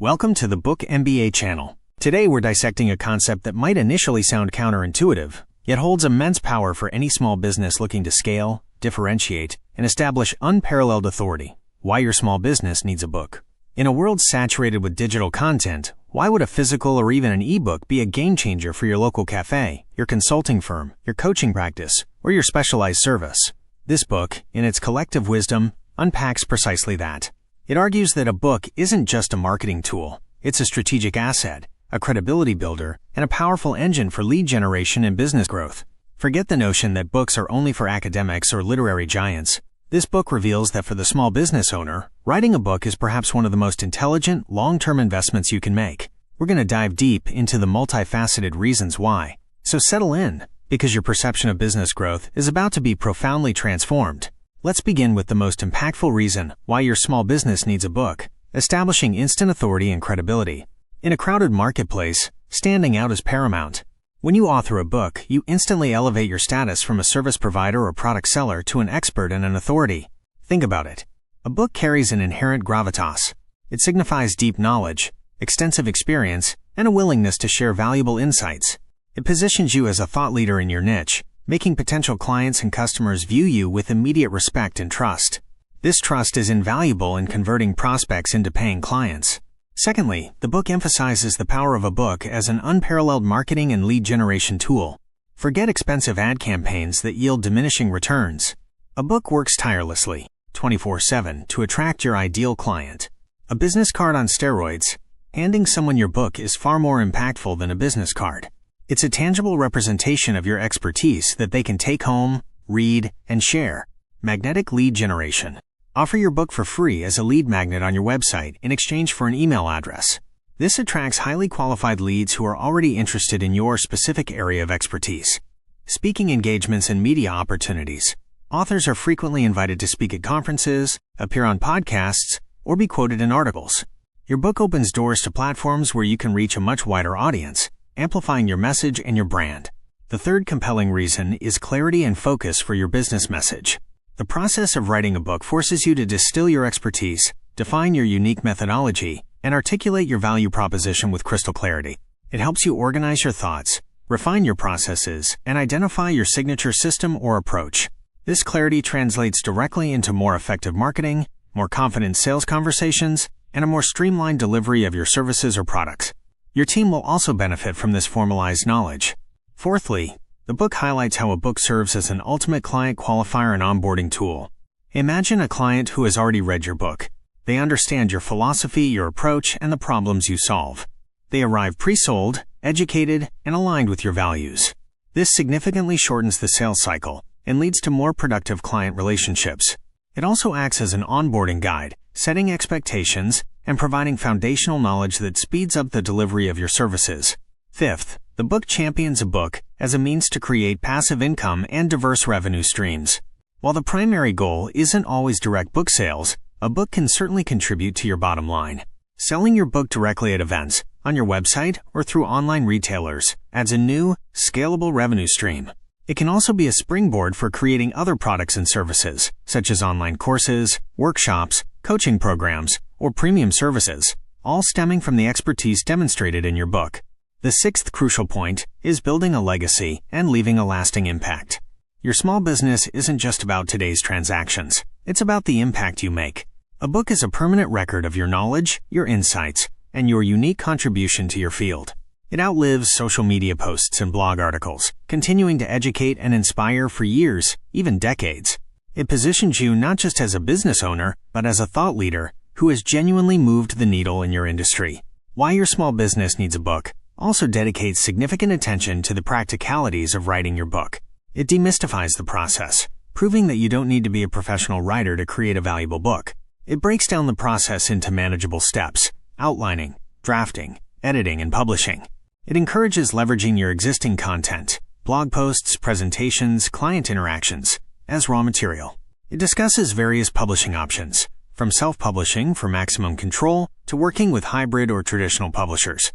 Welcome to the Book MBA channel. Today we're dissecting a concept that might initially sound counterintuitive, yet holds immense power for any small business looking to scale, differentiate, and establish unparalleled authority. Why your small business needs a book. In a world saturated with digital content, why would a physical or even an ebook be a game changer for your local cafe, your consulting firm, your coaching practice, or your specialized service? This book, in its collective wisdom, unpacks precisely that. It argues that a book isn't just a marketing tool, it's a strategic asset, a credibility builder, and a powerful engine for lead generation and business growth. Forget the notion that books are only for academics or literary giants. This book reveals that for the small business owner, writing a book is perhaps one of the most intelligent, long-term investments you can make. We're going to dive deep into the multifaceted reasons why. So settle in, because your perception of business growth is about to be profoundly transformed. Let's begin with the most impactful reason why your small business needs a book: establishing instant authority and credibility. In a crowded marketplace, standing out is paramount. When you author a book, you instantly elevate your status from a service provider or product seller to an expert and an authority. Think about it. A book carries an inherent gravitas. It signifies deep knowledge, extensive experience, and a willingness to share valuable insights. It positions you as a thought leader in your niche, making potential clients and customers view you with immediate respect and trust. This trust is invaluable in converting prospects into paying clients. Secondly, the book emphasizes the power of a book as an unparalleled marketing and lead generation tool. Forget expensive ad campaigns that yield diminishing returns. A book works tirelessly, 24/7, to attract your ideal client. A business card on steroids. Handing someone your book is far more impactful than a business card. It's a tangible representation of your expertise that they can take home, read, and share. Magnetic lead generation. Offer your book for free as a lead magnet on your website in exchange for an email address. This attracts highly qualified leads who are already interested in your specific area of expertise. Speaking engagements and media opportunities. Authors are frequently invited to speak at conferences, appear on podcasts, or be quoted in articles. Your book opens doors to platforms where you can reach a much wider audience, amplifying your message and your brand. The third compelling reason is clarity and focus for your business message. The process of writing a book forces you to distill your expertise, define your unique methodology, and articulate your value proposition with crystal clarity. It helps you organize your thoughts, refine your processes, and identify your signature system or approach. This clarity translates directly into more effective marketing, more confident sales conversations, and a more streamlined delivery of your services or products. Your team will also benefit from this formalized knowledge. Fourthly, the book highlights how a book serves as an ultimate client qualifier and onboarding tool. Imagine a client who has already read your book. They understand your philosophy, your approach, and the problems you solve. They arrive pre-sold, educated, and aligned with your values. This significantly shortens the sales cycle and leads to more productive client relationships. It also acts as an onboarding guide, setting expectations and providing foundational knowledge that speeds up the delivery of your services. Fifth, the book champions a book as a means to create passive income and diverse revenue streams. While the primary goal isn't always direct book sales, a book can certainly contribute to your bottom line. Selling your book directly at events, on your website, or through online retailers adds a new, scalable revenue stream. It can also be a springboard for creating other products and services, such as online courses, workshops, coaching programs, or premium services, all stemming from the expertise demonstrated in your book. The sixth crucial point is building a legacy and leaving a lasting impact. Your small business isn't just about today's transactions. It's about the impact you make. A book is a permanent record of your knowledge, your insights, and your unique contribution to your field. It outlives social media posts and blog articles, continuing to educate and inspire for years, even decades. It positions you not just as a business owner, but as a thought leader who has genuinely moved the needle in your industry. Why your small business needs a book also dedicates significant attention to the practicalities of writing your book. It demystifies the process, proving that you don't need to be a professional writer to create a valuable book. It breaks down the process into manageable steps: outlining, drafting, editing, and publishing. It encourages leveraging your existing content, blog posts, presentations, client interactions, as raw material. It discusses various publishing options, from self-publishing for maximum control to working with hybrid or traditional publishers.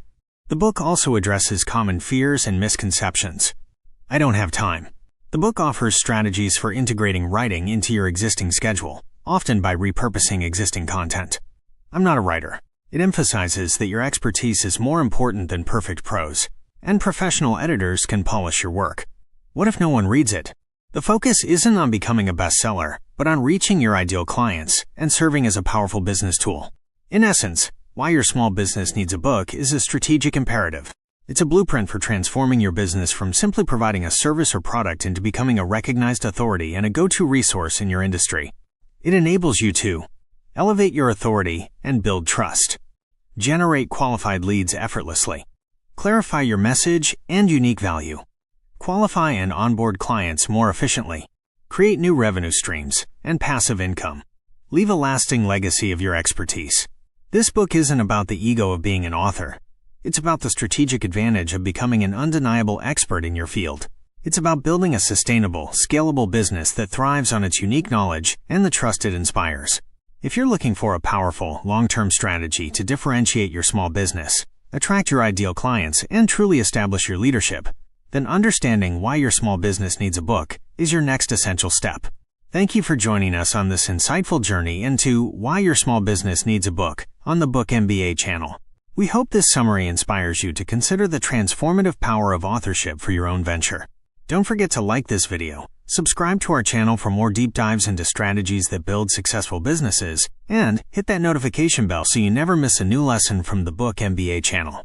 The book also addresses common fears and misconceptions. I don't have time. The book offers strategies for integrating writing into your existing schedule, often by repurposing existing content. I'm not a writer. It emphasizes that your expertise is more important than perfect prose, and professional editors can polish your work. What if no one reads it? The focus isn't on becoming a bestseller, but on reaching your ideal clients and serving as a powerful business tool. In essence, Why Your Small Business Needs a Book is a strategic imperative. It's a blueprint for transforming your business from simply providing a service or product into becoming a recognized authority and a go-to resource in your industry. It enables you to elevate your authority and build trust, generate qualified leads effortlessly, clarify your message and unique value, qualify and onboard clients more efficiently, create new revenue streams and passive income, leave a lasting legacy of your expertise. This book isn't about the ego of being an author. It's about the strategic advantage of becoming an undeniable expert in your field. It's about building a sustainable, scalable business that thrives on its unique knowledge and the trust it inspires. If you're looking for a powerful, long-term strategy to differentiate your small business, attract your ideal clients, and truly establish your leadership, then understanding why your small business needs a book is your next essential step. Thank you for joining us on this insightful journey into why your small business needs a book on the Book MBA channel. We hope this summary inspires you to consider the transformative power of authorship for your own venture. Don't forget to like this video, subscribe to our channel for more deep dives into strategies that build successful businesses, and hit that notification bell so you never miss a new lesson from the Book MBA channel.